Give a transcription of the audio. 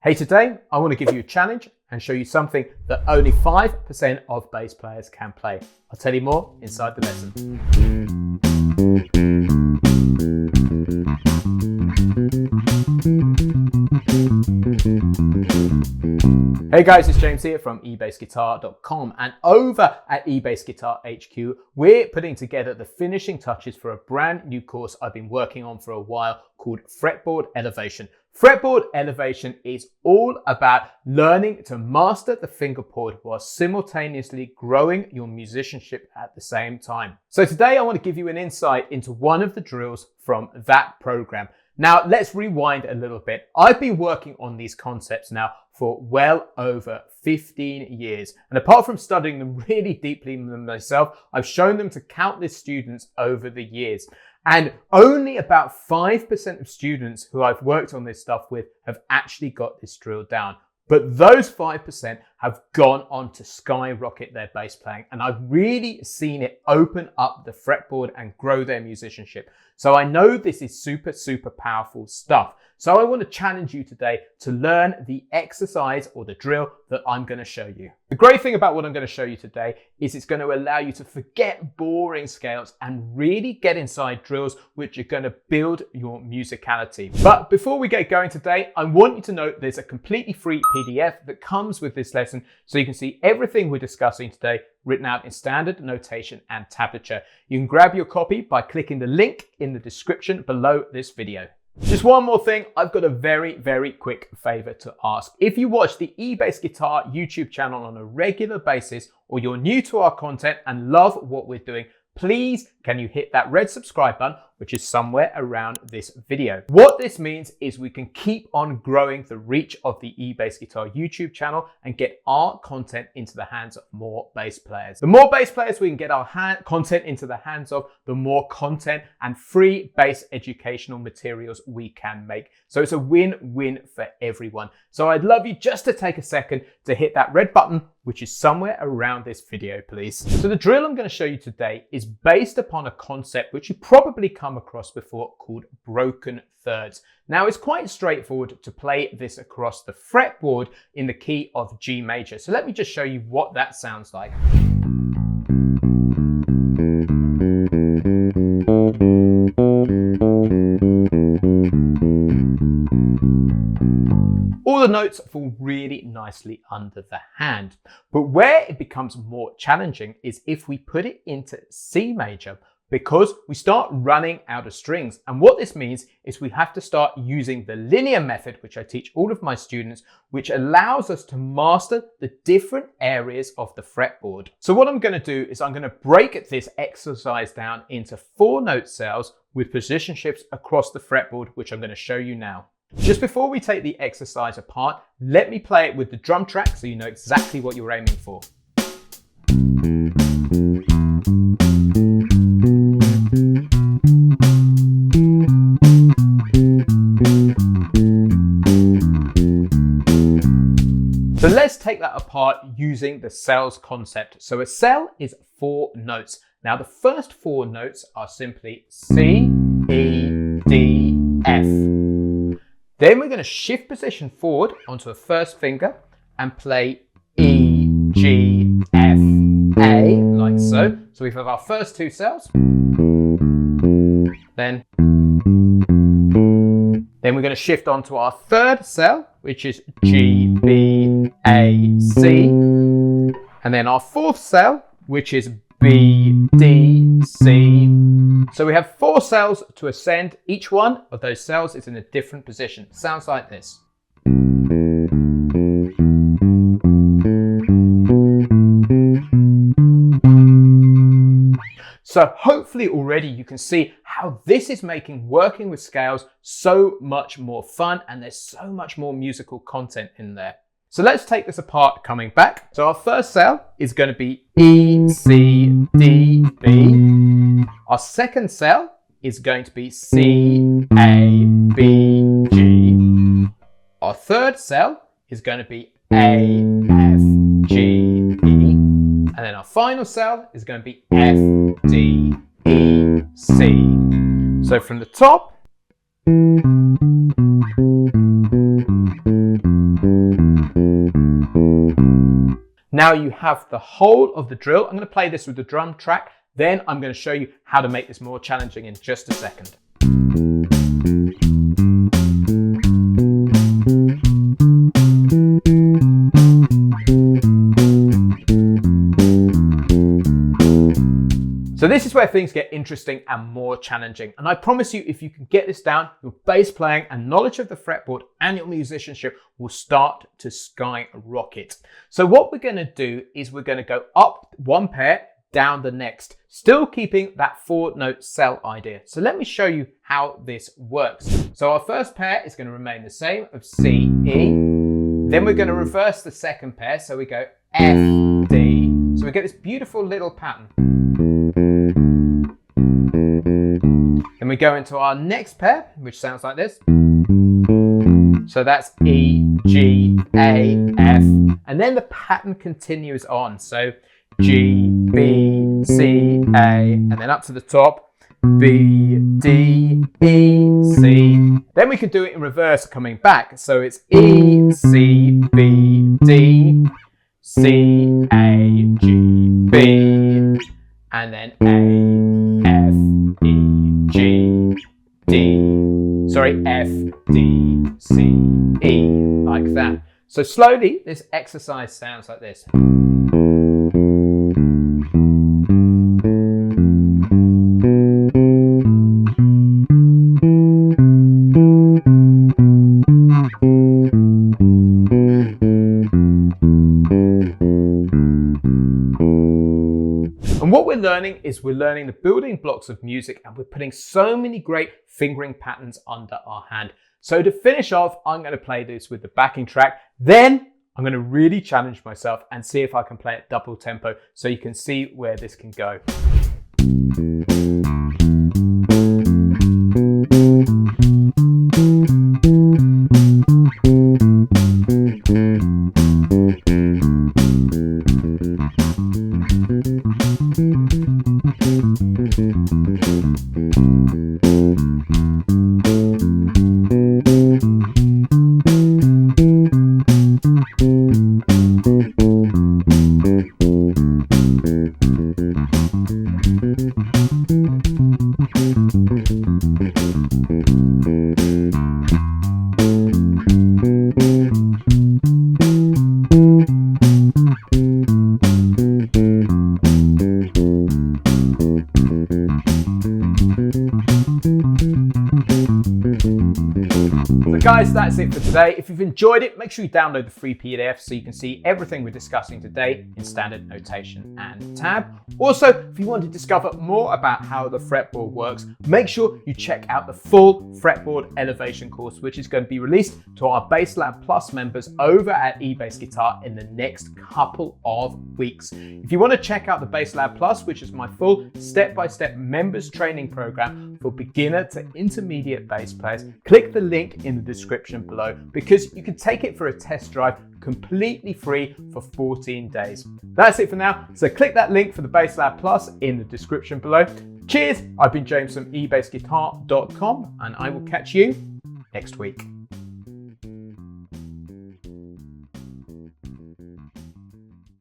Hey, today I want to give you a challenge and show you something that only 5% of bass players can play. I'll tell you more inside the lesson. Hey guys, it's James here from eBassGuitar.com, and over at eBassGuitar HQ, we're putting together the finishing touches for a brand new course I've been working on for a while called Fretboard Elevation. Fretboard Elevation is all about learning to master the fingerboard while simultaneously growing your musicianship at the same time. So today I want to give you an insight into one of the drills from that program. Now let's rewind a little bit. I've been working on these concepts now for well over 15 years. And apart from studying them really deeply myself, I've shown them to countless students over the years. And only about 5% of students who I've worked on this stuff with have actually got this drill down. But those 5% have gone on to skyrocket their bass playing. And I've really seen it open up the fretboard and grow their musicianship. So I know this is super, super powerful stuff. So I want to challenge you today to learn the exercise or the drill that I'm going to show you. The great thing about what I'm going to show you today is it's going to allow you to forget boring scales and really get inside drills which are going to build your musicality. But before we get going today, I want you to know there's a completely free PDF that comes with this lesson, so you can see everything we're discussing today written out in standard notation and tablature. You can grab your copy by clicking the link in the description below this video. Just one more thing, I've got a very, very quick favor to ask. If you watch the eBassGuitar YouTube channel on a regular basis, or you're new to our content and love what we're doing, please can you hit that red subscribe button, which is somewhere around this video. What this means is we can keep on growing the reach of the eBassGuitar YouTube channel and get our content into the hands of more bass players. The more bass players we can get our content into the hands of, the more content and free bass educational materials we can make. So it's a win-win for everyone. So I'd love you just to take a second to hit that red button, which is somewhere around this video, please. So the drill I'm going to show you today is based upon a concept which you probably come across before called broken thirds. Now it's quite straightforward to play this across the fretboard in the key of G major. So let me just show you what that sounds like. All the notes fall really nicely under the hand. But where it becomes more challenging is if we put it into C major, because we start running out of strings. And what this means is we have to start using the linear method, which I teach all of my students, which allows us to master the different areas of the fretboard. So what I'm going to do is I'm going to break this exercise down into 4 note cells with position shifts across the fretboard, which I'm going to show you now. Just before we take the exercise apart, let me play it with the drum track so you know exactly what you're aiming for. So let's take that apart using the cells concept. So a cell is 4 notes. Now the first 4 notes are simply C, E, D, F. Then we're going to shift position forward onto a first finger and play E, G, F, A, like so. So we have our first 2 cells. Then we're going to shift on to our third cell, which is G, B, A, C. And then our fourth cell, which is B, D, C. So we have 4 cells to ascend. Each one of those cells is in a different position. Sounds like this. So hopefully already you can see how this is making working with scales so much more fun, and there's so much more musical content in there. So let's take this apart coming back. So our first cell is going to be E, C, D, B. Our second cell is going to be C, A, B, G. Our third cell is going to be A, F, G, E. And then our final cell is going to be F, D, E, C. So from the top, Now you have the whole of the drill. I'm going to play this with the drum track. Then I'm going to show you how to make this more challenging in just a second. So this is where things get interesting and more challenging. And I promise you, if you can get this down, your bass playing and knowledge of the fretboard and your musicianship will start to skyrocket. So what we're going to do is we're going to go up one pair, down the next, still keeping that 4-note cell idea. So let me show you how this works. So our first pair is going to remain the same of C, E. Then we're going to reverse the second pair. So we go F, D. So we get this beautiful little pattern. Then we go into our next pair, which sounds like this. So that's E, G, A, F. And then the pattern continues on. So G, B, C, A, and then up to the top, B, D, E, C. Then we can do it in reverse coming back. So it's E, C, B, D, C, A, G, B, and then A, F, E, G, D. Sorry, F, D, C, E, like that. So slowly, this exercise sounds like this. And what we're learning is we're learning the building blocks of music, and we're putting so many great fingering patterns under our hand. So to finish off, I'm going to play this with the backing track. Then I'm going to really challenge myself and see if I can play it double tempo so you can see where this can go. So guys, that's it for today. If you've enjoyed it, make sure you download the free PDF so you can see everything we're discussing today in standard notation and tab. Also, if you want to discover more about how the fretboard works, make sure you check out the full Fretboard Elevation course, which is going to be released to our Bass Lab Plus members over at eBassGuitar in the next couple of weeks. If you want to check out the Bass Lab Plus, which is my full step-by-step members training program for beginner to intermediate bass players, click the link in the description below, because you can take it for a test drive completely free for 14 days. That's it for now. So click that link for the Bass Lab Plus in the description below. Cheers. I've been James from eBassGuitar.com, and I will catch you next week.